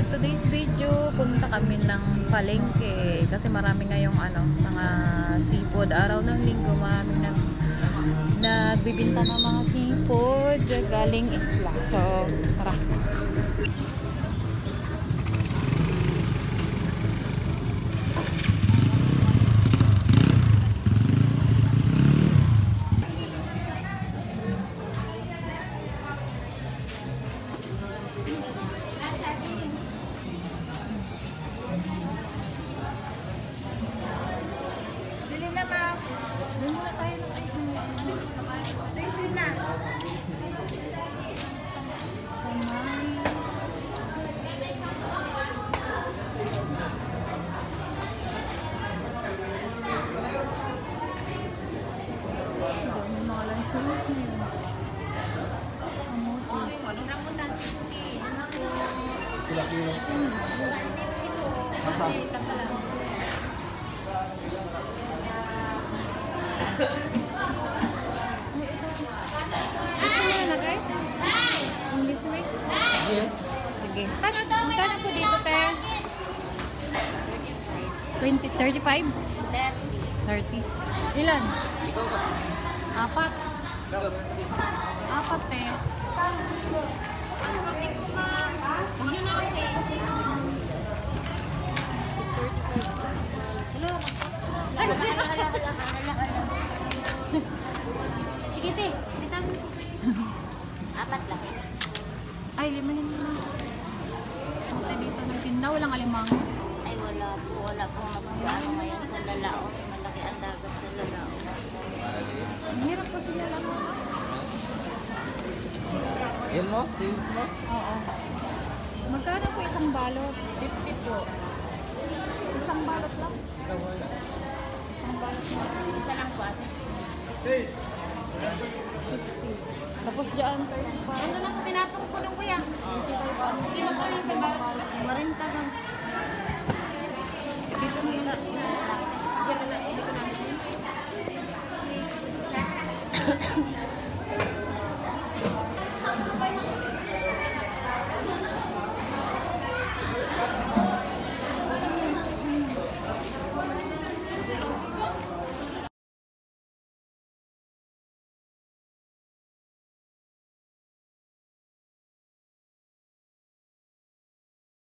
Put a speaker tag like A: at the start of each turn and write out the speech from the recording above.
A: for today's video, punta kami ng palengke kasi marami ngayong mga seafood. Araw ng linggo, maraming nagbibinta ng mga seafood galing isla. So, tara. Sige. Magkano po dito, te? 20, 35? 30. Ilan? Apat. Apat, te. Huwag nyo na ako, te. Sige, te. Apat lang. Ay, limanin mo na. Punta dito ng tinda, walang alimang.
B: Ay, wala po. Wala pong magkano ngayon sa Lalao. Malaki ang dagat sa Lalao.
A: Ang hirap po sila lang.
C: Yan mo? Sales mo?
A: Oo. Magkano po isang balot?
C: 50 po.
A: Isang balot lang?
C: Ikaw wala.
A: Isang balot lang.
B: Isa lang po ate.
A: Tapos dyan, 35.
B: Ano lang po pinatong ko nung kuya? Hindi mo po yung sa balot. 40 lang.
A: Dito mo ila.
B: Diyan na lang. Hindi ko namin.